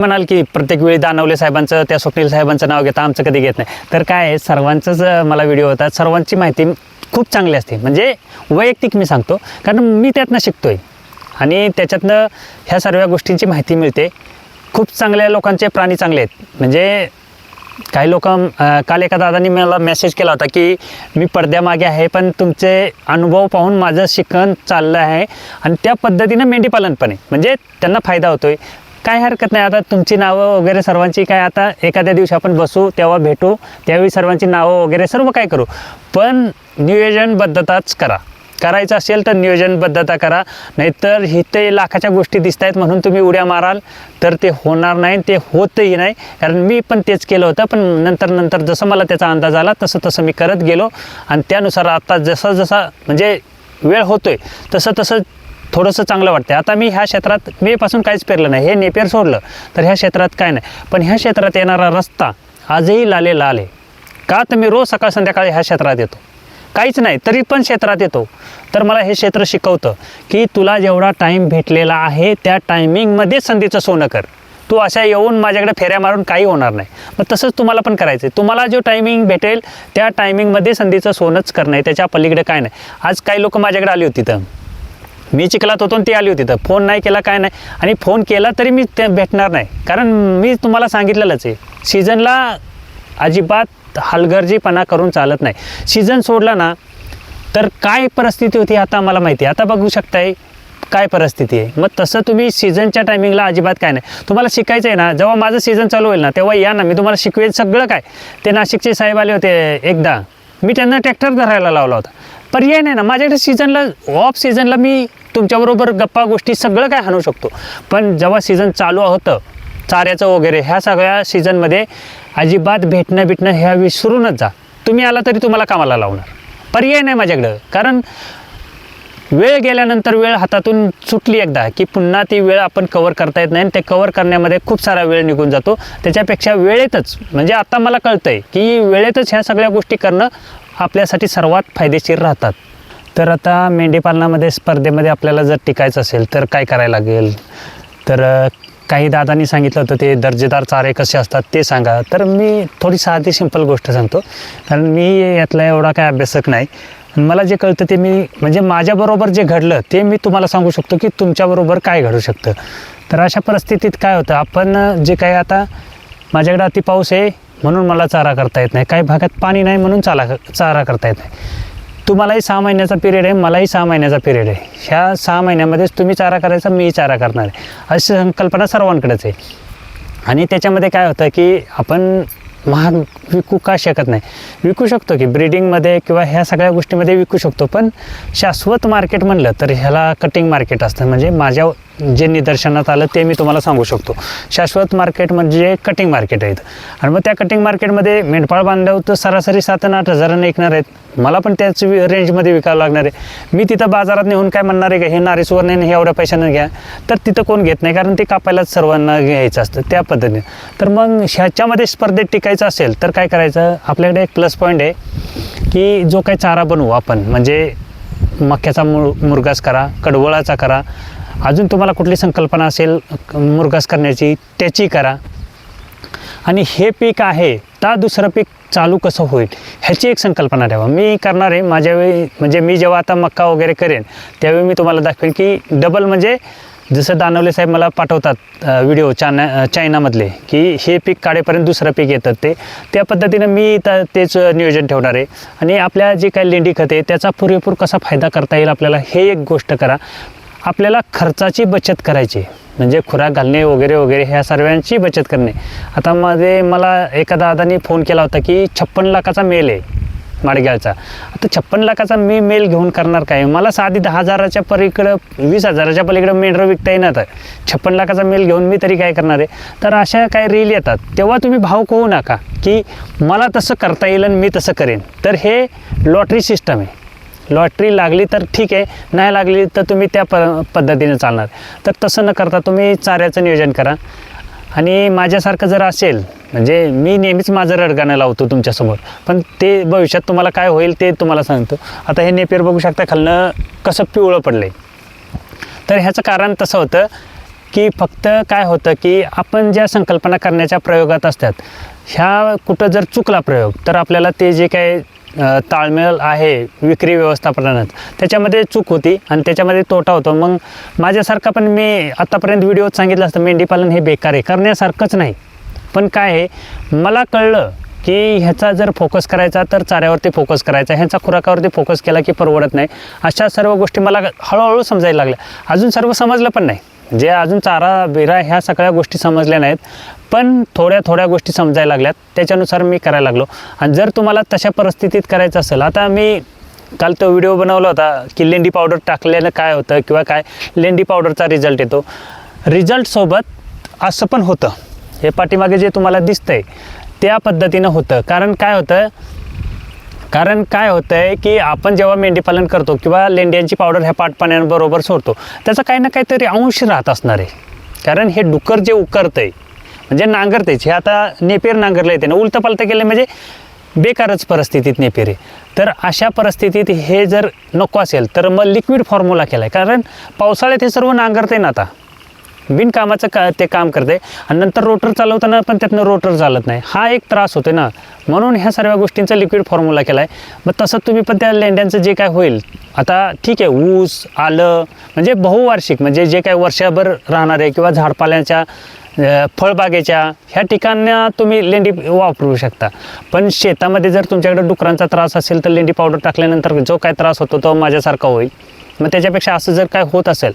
म्हणाल की प्रत्येक वेळी दानवले साहेबांचं त्या स्वप्नील साहेबांचं नाव घेता आमचं कधी घेत नाही. तर काय आहे, सर्वांचंच मला व्हिडिओ होतात, सर्वांची माहिती खूप चांगली असते. म्हणजे वैयक्तिक मी सांगतो, कारण मी त्यातनं शिकतोय आणि त्याच्यातनं ह्या सर्व गोष्टींची माहिती मिळते. खूप चांगल्या लोकांचे प्राणी चांगले आहेत. म्हणजे काही लोक काल एका दादांनी मला मेसेज केला होता की मी पडद्यामागे आहे, पण तुमचे अनुभव पाहून माझं शिकण चाललं आहे आणि त्या पद्धतीनं मेंढीपालन पण आहे. म्हणजे त्यांना फायदा होतो आहे. काय हरकत नाही. आता तुमची नावं वगैरे सर्वांची काय, आता एखाद्या दिवशी आपण बसू तेव्हा भेटू, त्यावेळी सर्वांची नावं वगैरे सर्व काय करू, पण नियोजनबद्धताच करा. करायचं असेल तर नियोजनबद्धता करा. नाहीतर इथे लाखाच्या गोष्टी दिसत आहेत म्हणून तुम्ही उड्या माराल तर ते होणार नाही, ते होतही नाही. कारण मी पण तेच केलं होतं, पण नंतर जसं मला त्याचा अंदाज आला तसं मी करत गेलो आणि त्यानुसार आता जसा म्हणजे वेळ होतोय तसं थोडंसं चांगलं वाटतं. आता मी ह्या क्षेत्रात मेपासून काहीच पेरलं नाही, हे नेपियर सोडलं तर ह्या क्षेत्रात काय नाही. पण ह्या क्षेत्रात येणारा रस्ता आजही लाल आहे. का तर मी रोज सकाळ संध्याकाळी ह्या क्षेत्रात येतो, काहीच नाही तरी पण क्षेत्रात येतो. तर मला हे क्षेत्र शिकवतं की तुला जेवढा टाईम भेटलेला आहे त्या टायमिंगमध्ये संधीचं सोनं कर. तू अशा येऊन माझ्याकडे फेऱ्या मारून काही होणार नाही. मग तसंच तुम्हाला पण करायचं आहे. तुम्हाला जो टायमिंग भेटेल त्या टायमिंगमध्ये संधीचं सोनंच करणं आहे, त्याच्या पलीकडे काय नाही. आज काही लोक माझ्याकडे आली होती, तर मी चिखलात होतो आणि ती आली होती, तर फोन नाही केला काय नाही, आणि फोन केला तरी मी ते भेटणार नाही. कारण मी तुम्हाला सांगितलेलंच आहे, सीझनला अजिबात हलगर्जीपणा करून चालत नाही. सीझन सोडला ना तर काय परिस्थिती होती आता मला माहिती आहे. आता बघू शकताय काय परिस्थिती आहे. मग तसं तुम्ही सीझनच्या टायमिंगला अजिबात काय नाही. तुम्हाला शिकायचं आहे ना, जेव्हा माझं सीझन चालू होईल ना तेव्हा या ना, मी तुम्हाला शिकवेन सगळं काय. ते नाशिकचे साहेब आले होते एकदा, मी त्यांना ट्रॅक्टर धरायला लावला होता. पर्याय नाही ना माझ्याकडे. सीझनला ऑफ सीझनला मी तुमच्याबरोबर गप्पा गोष्टी सगळं काय हाणू शकतो, पण जेव्हा सीझन चालू होतं चाऱ्याचं वगैरे ह्या सगळ्या सीझनमध्ये अजिबात भेटणं ह्या विसरूनच जा. तुम्ही आला तरी तुम्हाला कामाला लावणार, पर्याय नाही माझ्याकडं. कारण वेळ गेल्यानंतर, वेळ हातातून सुटली एकदा की पुन्हा ती वेळ आपण कवर करता येत नाही, आणि ते कवर करण्यामध्ये खूप सारा वेळ निघून जातो. त्याच्यापेक्षा वेळेतच, म्हणजे आता मला कळतं आहे की वेळेतच ह्या सगळ्या गोष्टी करणं आपल्यासाठी सर्वात फायदेशीर राहतात. तर आता मेंढीपालनामध्ये स्पर्धेमध्ये आपल्याला जर टिकायचं असेल तर काय करायला लागेल, तर काही दादांनी सांगितलं होतं ते दर्जेदार चारे कसे असतात ते सांगा. तर मी थोडी साधी सिंपल गोष्ट सांगतो, कारण मी यातला एवढा काय अभ्यासक नाही. मला जे कळतं ते मी, म्हणजे माझ्याबरोबर जे घडलं ते मी तुम्हाला सांगू शकतो की तुमच्याबरोबर काय घडू शकतं. तर अशा परिस्थितीत काय होतं, आपण जे काही, आता माझ्याकडे अति पाऊस आहे म्हणून मला चारा करता येत नाही, काही भागात पाणी नाही म्हणून चारा करता येत नाही. तुम्हालाही 6 महिन्याचा पिरियड आहे, मलाही 6 महिन्याचा पिरियड आहे. ह्या 6 महिन्यामध्येच तुम्ही चारा करायचा, मीही चारा करणार आहे, अशी संकल्पना सर्वांकडेच आहे. आणि त्याच्यामध्ये काय होतं की आपण महाग विकू का शकत नाही. विकू शकतो की ब्रीडिंगमध्ये किंवा ह्या सगळ्या गोष्टीमध्ये विकू शकतो, पण शाश्वत मार्केट म्हणलं तर ह्याला कटिंग मार्केट असतं. म्हणजे माझ्या जे निदर्शनात आलं ते मी तुम्हाला सांगू शकतो. शाश्वत मार्केट म्हणजे कटिंग मार्केट आहेत, आणि मग त्या कटिंग मार्केटमध्ये मेंढपाळ बांधव तर सरासरी 7-8 हजारांना विकणार आहेत. मला पण त्याच रेंजमध्ये विकावं लागणार आहे. मी तिथं बाजारात नेऊन काय म्हणणार आहे का हे नारेश्वरने हे एवढ्या पैशानं घ्या, तर तिथं कोण घेत नाही, कारण ते कापायलाच सर्वांना घ्यायचं असतं त्या पद्धतीने. तर मग ह्याच्यामध्ये स्पर्धेत टिकायचं असेल तर काय करायचं, आपल्याकडे एक प्लस पॉईंट आहे की जो काही चारा बनवू आपण, म्हणजे मक्याचा मुरघास करा, कडवळाचा करा, अजून तुम्हाला कुठली संकल्पना असेल मुरघास करण्याची त्याची करा. आणि हे पीक आहे तर दुसरं पीक चालू कसं होईल ह्याची एक संकल्पना ठेवा. मी करणार आहे माझ्या वेळी, म्हणजे मी जेव्हा आता मक्का वगैरे करेन त्यावेळी मी तुम्हाला दाखवेन की डबल, म्हणजे जसं दानवले साहेब मला पाठवतात व्हिडिओ चायनामधले की हे पीक काढेपर्यंत दुसरं पीक येतं, त्या पद्धतीनं मी तेच नियोजन ठेवणार आहे. आणि आपल्या जे काही लेंडी खत आहे त्याचा पुरेपूर कसा फायदा करता येईल आपल्याला, हे एक गोष्ट करा. आपल्याला खर्चाची बचत करायची, म्हणजे खुराक घालणे वगैरे ह्या सर्वांची बचत करणे. आता मला एका दादानी फोन केला होता की 56 लाखाचा मेल आहे माडग्याचा. आता 56 लाखाचा मी मेल घेऊन करणार काय, मला साधी 10,000च्या पलीकडं 20,000च्या पलीकडं मेंढरं विकता येणार. 56 लाखाचा मेल घेऊन मी तरी काय करणार आहे. तर अशा काय रील येतात तेव्हा तुम्ही भावुक होऊ नका की मला तसं करता येईल आणि मी तसं करेन. तर हे लॉटरी सिस्टम आहे. लॉटरी लागली तर ठीक आहे, नाही लागली तर तुम्ही त्या पद्धतीने चालणार. तर तसं न करता तुम्ही चाऱ्याचं नियोजन करा. आणि माझ्यासारखं जर असेल, म्हणजे मी नेहमीच माझं रडगाणं लावतो तुमच्यासमोर, पण ते भविष्यात तुम्हाला काय होईल ते तुम्हाला सांगतो. आता हे नेपियर बघू शकता खालनं कसं पिवळं पडलं आहे. तर ह्याचं कारण तसं होतं की फक्त काय होतं की आपण ज्या संकल्पना करण्याच्या प्रयोगात असतात ह्या कुठं जर चुकला प्रयोग तर आपल्याला ते जे काही ताळमेळ आहे विक्री व्यवस्थापनात त्याच्यामध्ये चूक होती आणि त्याच्यामध्ये तोटा होतो. मग माझ्यासारखा पण मी आत्तापर्यंत व्हिडिओत सांगितलं असतं मेंढीपालन हे बेकार आहे, करण्यासारखंच नाही. पण काय आहे मला कळलं की ह्याचा जर फोकस करायचा तर चाऱ्यावरती फोकस करायचा, ह्याचा खुराकावरती फोकस केला की परवडत नाही. अशा सर्व गोष्टी मला हळूहळू समजायला लागल्या. अजून सर्व समजलं पण नाही, जे अजून चारा बिरा ह्या सगळ्या गोष्टी समजल्या नाहीत, पण थोड्या गोष्टी समजायला लागल्यात. त्याच्यानुसार मी करायला लागलो. आणि जर तुम्हाला तशा परिस्थितीत करायचं असेल, आता मी काल तो व्हिडिओ बनवला होता की लेंडी पावडर टाकल्यानं काय होतं किंवा काय लेंडी पावडरचा रिझल्ट येतो. रिझल्टसोबत असं पण होतं, हे पाठीमागे जे तुम्हाला दिसतंय त्या पद्धतीनं होतं. कारण काय होतं आहे की आपण जेव्हा मेंढीपालन करतो किंवा लेंड्यांची पावडर ह्या पाटपाण्याबरोबर सोडतो त्याचा काही ना काहीतरी अंश राहत असणार आहे. कारण हे डुक्कर जे उकरतं आहे म्हणजे नांगरतेच, हे आता नेपेर नांगरलं येते ना, उलतं पालतं केलं म्हणजे बेकारच परिस्थितीत नेपेर आहे. तर अशा परिस्थितीत हे जर नको असेल तर मग लिक्विड फॉर्म्युला केला आहे. कारण पावसाळ्यात हे सर्व नांगरते ना, आता बिनकामाचं ते काम करते आणि नंतर रोटर चालवताना पण त्यातनं रोटर चालत नाही, हा एक त्रास होतो ना. म्हणून ह्या सर्व गोष्टींचा लिक्विड फॉर्म्युला केला आहे. मग तसं तुम्ही पण त्या लेंड्यांचं जे काय होईल, आता ठीक आहे ऊस आलं म्हणजे बहुवार्षिक म्हणजे जे काय वर्षभर राहणार आहे किंवा झाडपाल्याच्या फळबागेच्या ह्या ठिकाणं तुम्ही लेंडी वापरू शकता. पण शेतामध्ये जर तुमच्याकडे डुकरांचा त्रास असेल तर लेंडी पावडर टाकल्यानंतर जो काय त्रास होतो तो माझ्यासारखा होईल. मग त्याच्यापेक्षा असं जर काय होत असेल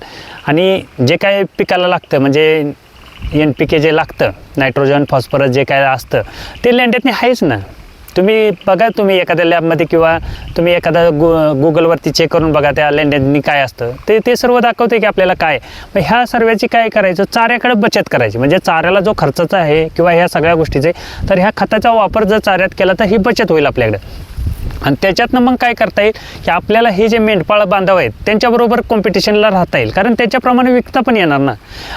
आणि जे काय पिकाला लागतं म्हणजे NPK जे लागतं, नायट्रोजन फॉस्फरस जे काय असतं ते लेंड्यातनी आहेच ना. तुम्ही बघा, तुम्ही एखाद्या लॅबमध्ये किंवा तुम्ही एखादा गुगलवरती चेक करून बघा त्या लेंड्यांनी काय असतं ते सर्व दाखवते की आपल्याला काय. मग ह्या सर्वाची काय करायचं, चाऱ्याकडे बचत करायची. म्हणजे चाऱ्याला जो खर्चाचा आहे किंवा ह्या सगळ्या गोष्टीचे, तर ह्या खताचा वापर जर चाऱ्यात केला तर ही बचत होईल आपल्याकडे. आणि त्याच्यातनं मग काय करता येईल की आपल्याला हे जे मेंढपाळ बांधव आहेत त्यांच्याबरोबर कॉम्पिटिशनला राहता येईल. कारण त्याच्याप्रमाणे विकता पण येणार ना.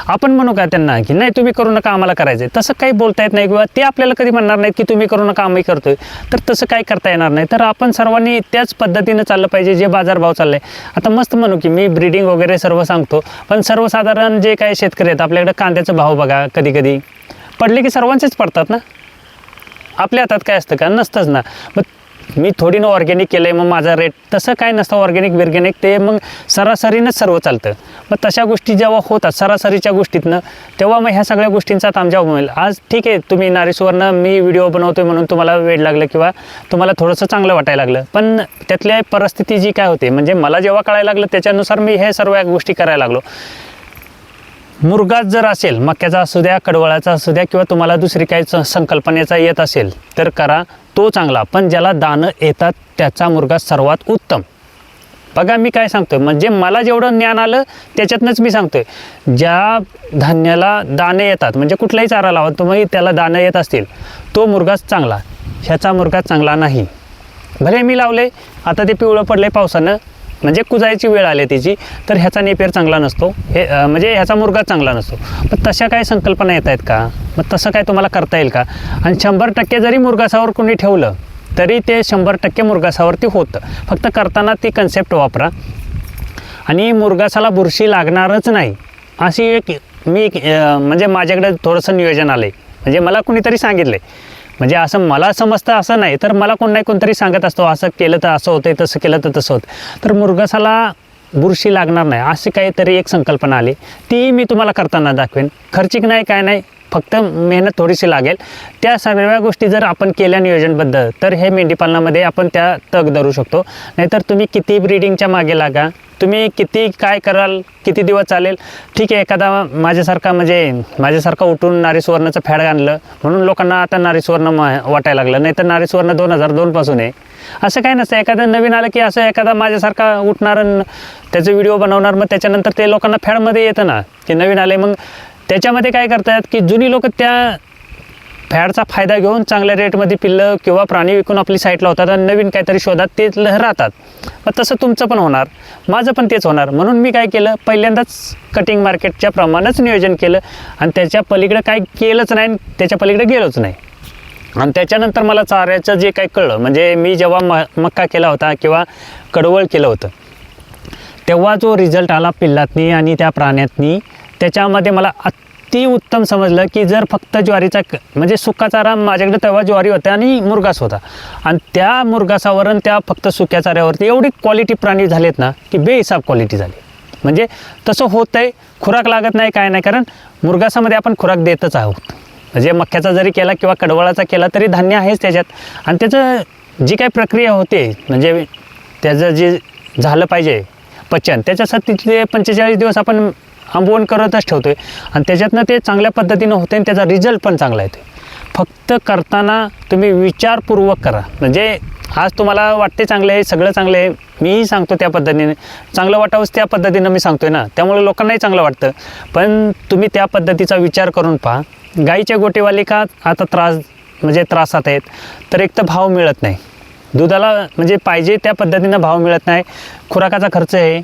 आपण म्हणू का त्यांना की नाही तुम्ही करू नका आम्हाला करायचं आहे, तसं काही बोलता येत नाही. किंवा ते आपल्याला कधी म्हणणार नाहीत की तुम्ही करू नका आम्ही करतोय, तर तसं काही करता येणार नाही. तर आपण सर्वांनी त्याच पद्धतीनं चाललं पाहिजे जे बाजारभाव चाललं आहे. आता मस्त म्हणू की मी ब्रीडिंग वगैरे सर्व सांगतो, पण सर्वसाधारण जे काही शेतकरी आहेत आपल्याकडे कांद्याचा भाव बघा, कधी पडले की सर्वांचेच पडतात ना. आपल्या हातात काय असतं का, नसतंच ना. मग मी थोडीनं ऑर्गॅनिक केलं आहे मग माझा रेट, तसं काय नसतं. ऑर्गॅनिक ते मग सरासरीनंच सर्व चालतं. मग तशा गोष्टी जेव्हा होतात सरासरीच्या गोष्टीतनं, तेव्हा मग ह्या सगळ्या गोष्टींचा तामजाव होईल. आज ठीक आहे तुम्ही नारीसुवर्ण मी व्हिडिओ बनवतोय म्हणून तुम्हाला वेळ लागलं किंवा तुम्हाला थोडंसं चांगलं वाटायला लागलं, पण त्यातल्या परिस्थिती जी काय होते म्हणजे मला जेव्हा कळायला लागलं त्याच्यानुसार मी हे सर्व गोष्टी करायला लागलो. मुरगास जर असेल, मक्याचा असू द्या, कडवळाचा असू द्या किंवा तुम्हाला दुसरी काही संकल्पनेचा येत असेल तर करा, तो चांगला. पण ज्याला दाणं येतात त्याचा मुरगास सर्वात उत्तम. बघा मी काय सांगतोय म्हणजे मला जेवढं ज्ञान आलं त्याच्यातनंच मी सांगतोय. ज्या धान्याला दाणे येतात म्हणजे कुठलाही चारा लावा तुम्ही त्याला दाणे येत असतील तो मुरगास चांगला, ह्याचा मुरगास चांगला नाही. भले मी लावले आता ते पिवळं पडले पावसानं म्हणजे कुजायची वेळ आली त्याची, तर ह्याचा नेपेर चांगला नसतो, हे म्हणजे ह्याचा मुरगा चांगला नसतो. पण तशा काही संकल्पना येत आहेत का, मग तसं काय तुम्हाला करता येईल का. आणि 100% जरी मुरगासावर कोणी ठेवलं तरी ते 100% मुरगासावरती होतं. फक्त करताना ती कन्सेप्ट वापरा. आणि मुरगासाला बुरशी लागणारच नाही अशी एक मी म्हणजे माझ्याकडे थोडंसं नियोजन आलं आहे. म्हणजे मला कुणीतरी सांगितलं आहे, म्हणजे असं मला समजतं असं नाही, तर मला कोण नाही कोणतरी सांगत असतो असं केलं तर असं होतं, तसं केलं तर तसं होतं. तर मुरगासाला बुरशी लागणार नाही अशी काहीतरी एक संकल्पना आली, ती मी तुम्हाला करताना दाखवेन. खर्चिक नाही काय नाही, फक्त मेहनत थोडीशी लागेल. त्या सगळ्या गोष्टी जर आपण केल्या नियोजनबद्ध तर हे मेंढीपालनामध्ये आपण त्या तग धरू शकतो. नाहीतर तुम्ही किती ब्रीडिंगच्या मागे लागा, तुम्ही किती काय कराल, किती दिवस चालेल. ठीक आहे एखादा माझ्यासारखा उठून नारीसुवर्णचं फॅड आणलं म्हणून लोकांना आता नारीसुवर्ण वाटायला लागलं, नाही तर नारीसुवर्ण 2002 पासून आहे असं काय नसतं. एखादं नवीन आलं की असं एखादा माझ्यासारखा उठणार त्याचं व्हिडिओ बनवणार, मग त्याच्यानंतर ते लोकांना फॅडमध्ये येतं ना की नवीन आले. मग त्याच्यामध्ये काय करतात की जुनी लोक त्या फॅडचा फायदा घेऊन चांगल्या रेटमध्ये पिल्लं किंवा प्राणी विकून आपली साईट लावतात आणि नवीन काहीतरी शोधात ते राहतात. मग तसं तुमचं पण होणार, माझं पण तेच होणार. म्हणून मी काय केलं, पहिल्यांदाच कटिंग मार्केटच्या प्रमाणच नियोजन केलं आणि त्याच्या पलीकडे काय केलंच नाही, त्याच्या पलीकडे गेलोच नाही. आणि त्याच्यानंतर मला चाऱ्याचं जे काही कळलं, म्हणजे मी जेव्हा मक्का केला होता किंवा कडवळ केलं होतं तेव्हा जो रिझल्ट आला पिल्लातनी आणि त्या प्राण्यातनी, त्याच्यामध्ये मला अति उत्तम समजलं की जर फक्त ज्वारीचा म्हणजे सुका चारा माझ्याकडे तेव्हा ज्वारी होता आणि मुरगास होता, आणि त्या मुरगासावर आणि त्या फक्त सुक्या चाऱ्यावरती एवढी क्वालिटी प्राणी झालेत ना की बेहिसाब क्वालिटी झाली. म्हणजे तसं होत आहे, खुराक लागत नाही काय नाही, कारण मुरगासामध्ये आपण खुराक देतच आहोत. म्हणजे मक्याचा जरी केला किंवा कडवळाचा केला तरी धान्य आहेच त्याच्यात, आणि त्याचं जी काही प्रक्रिया होते म्हणजे त्याचं जे झालं पाहिजे पचन त्याच्यासाठी ते 45 दिवस आपण आंबवण करतच ठेवतो आहे, आणि त्याच्यातनं ते चांगल्या पद्धतीनं होते आणि त्याचा रिझल्ट पण चांगला येतो. फक्त करताना तुम्ही विचारपूर्वक करा. म्हणजे आज तुम्हाला वाटते चांगले आहे, सगळं चांगलं आहे, मीही सांगतो त्या पद्धतीने, चांगलं वाटावंच त्या पद्धतीनं मी सांगतो आहे ना, त्यामुळे लोकांनाही चांगलं वाटतं. पण तुम्ही त्या पद्धतीचा विचार करून पहा. गाईच्या गोटेवाले का आता त्रासात आहेत, तर एक तर भाव मिळत नाही दुधाला, म्हणजे पाहिजे त्या पद्धतीनं भाव मिळत नाही. खुराकाचा खर्च आहे,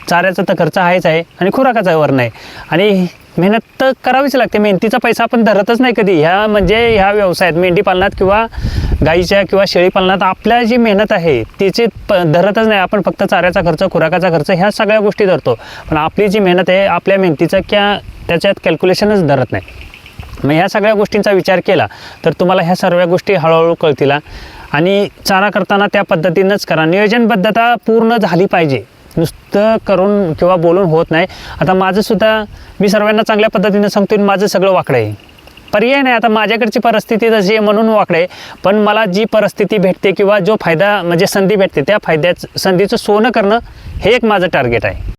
चाऱ्याचा तर खर्च आहेच आहे, आणि खुराकाचा वर नाही, आणि मेहनत तर करावीच लागते. मेहनतीचा पैसा आपण धरतच नाही कधी. ह्या व्यवसायात मेंढी पालनात किंवा गाईच्या किंवा शेळी पालनात आपल्या जी मेहनत आहे तिची धरतच नाही. आपण फक्त चाऱ्याचा खर्च, खुराकाचा खर्च ह्या सगळ्या गोष्टी धरतो, पण आपली जी मेहनत आहे आपल्या मेहनतीचं त्याच्यात कॅल्क्युलेशनच धरत नाही. मग ह्या सगळ्या गोष्टींचा विचार केला तर तुम्हाला ह्या सर्व गोष्टी हळूहळू कळतील. आणि चारा करताना त्या पद्धतीनंच करा. नियोजनबद्धता पूर्ण झाली पाहिजे, नुसतं करून किंवा बोलून होत नाही. आता माझंसुद्धा मी सर्वांना चांगल्या पद्धतीनं सांगतो, माझं सगळं वाकडं आहे, पर्याय नाही. आता माझ्याकडची परिस्थिती तशी आहे म्हणून वाकडं आहे, पण मला जी परिस्थिती भेटते किंवा जो फायदा म्हणजे संधी भेटते त्या संधीचं सोनं करणं हे एक माझं टार्गेट आहे.